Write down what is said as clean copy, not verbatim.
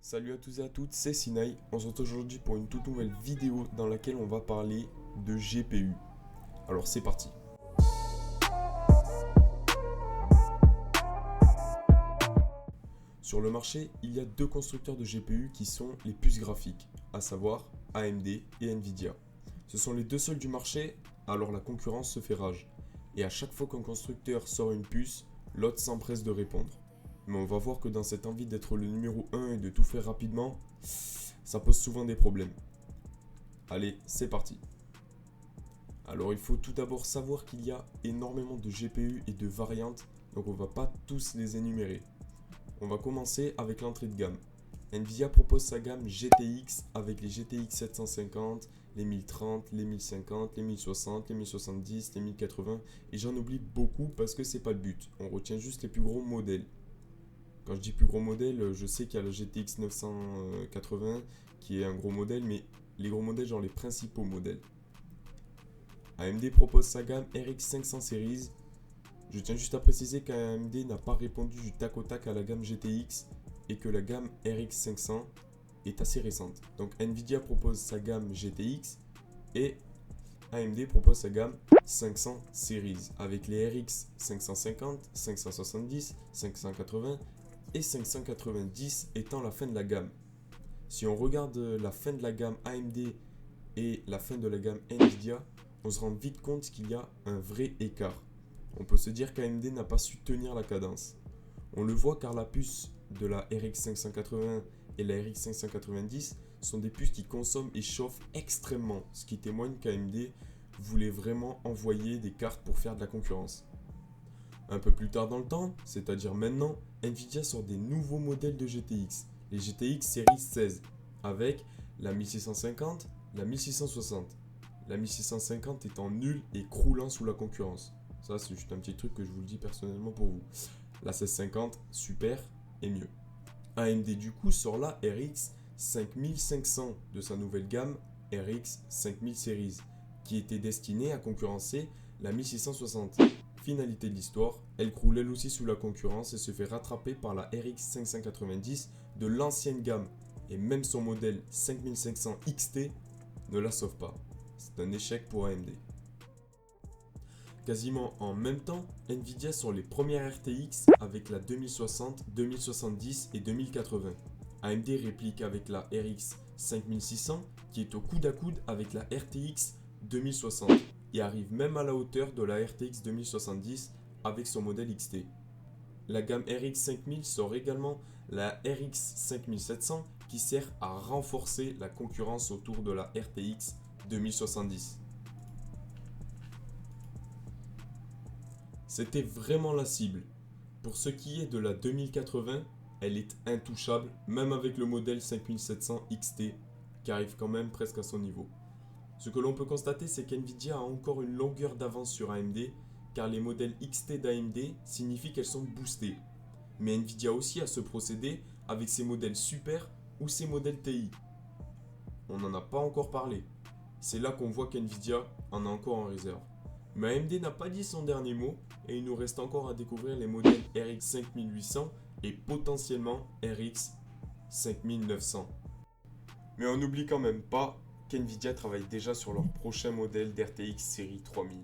Salut à tous et à toutes, c'est Sinaï. On se retrouve aujourd'hui pour une toute nouvelle vidéo dans laquelle on va parler de GPU. Alors c'est parti. Sur le marché, il y a deux constructeurs de GPU qui sont les puces graphiques, à savoir AMD et Nvidia. Ce sont les deux seuls du marché, alors la concurrence se fait rage. Et à chaque fois qu'un constructeur sort une puce, l'autre s'empresse de répondre. Mais on va voir que dans cette envie d'être le numéro 1 et de tout faire rapidement, ça pose souvent des problèmes. Allez, c'est parti. Alors il faut tout d'abord savoir qu'il y a énormément de GPU et de variantes, donc on ne va pas tous les énumérer. On va commencer avec l'entrée de gamme. Nvidia propose sa gamme GTX avec les GTX 750, les 1030, les 1050, les 1060, les 1070, les 1080 et j'en oublie beaucoup parce que c'est pas le but. On retient juste les plus gros modèles. Quand je dis plus gros modèle, je sais qu'il y a la GTX 980 qui est un gros modèle, mais les gros modèles, genre les principaux modèles. AMD propose sa gamme RX 500 Series. Je tiens juste à préciser qu'AMD n'a pas répondu du tac au tac à la gamme GTX et que la gamme RX 500 est assez récente. Donc Nvidia propose sa gamme GTX et AMD propose sa gamme 500 Series avec les RX 550, 570, 580 et 590 étant la fin de la gamme. Si on regarde la fin de la gamme AMD et la fin de la gamme Nvidia, on se rend vite compte qu'il y a un vrai écart. On peut se dire qu'AMD n'a pas su tenir la cadence. On le voit car la puce de la RX 580 et la RX 590 sont des puces qui consomment et chauffent extrêmement, ce qui témoigne qu'AMD voulait vraiment envoyer des cartes pour faire de la concurrence. Un peu plus tard dans le temps, c'est-à-dire maintenant, Nvidia sort des nouveaux modèles de GTX, les GTX série 16, avec la 1650, la 1660. La 1650 étant nulle et croulant sous la concurrence. Ça, c'est juste un petit truc que je vous le dis personnellement pour vous. La 1650, super et mieux. AMD du coup sort la RX 5500 de sa nouvelle gamme RX 5000 Series, qui était destinée à concurrencer la 1660. Finalité de l'histoire, elle croule elle aussi sous la concurrence et se fait rattraper par la RX 590 de l'ancienne gamme. Et même son modèle 5500 XT ne la sauve pas. C'est un échec pour AMD. Quasiment en même temps, Nvidia sort les premières RTX avec la 2060, 2070 et 2080. AMD réplique avec la RX 5600 qui est au coude à coude avec la RTX 2060 et arrive même à la hauteur de la RTX 2070 avec son modèle XT. La gamme RX 5000 sort également la RX 5700 qui sert à renforcer la concurrence autour de la RTX 2070. C'était vraiment la cible. Pour ce qui est de la 2080, elle est intouchable, même avec le modèle 5700 XT, qui arrive quand même presque à son niveau. Ce que l'on peut constater, c'est qu'NVIDIA a encore une longueur d'avance sur AMD, car les modèles XT d'AMD signifient qu'elles sont boostées. Mais NVIDIA aussi a ce procédé avec ses modèles Super ou ses modèles TI. On n'en a pas encore parlé. C'est là qu'on voit qu'NVIDIA en a encore en réserve. Mais AMD n'a pas dit son dernier mot et il nous reste encore à découvrir les modèles RX 5800 et potentiellement RX 5900. Mais on n'oublie quand même pas qu'NVIDIA travaille déjà sur leur prochain modèle d'RTX série 3000.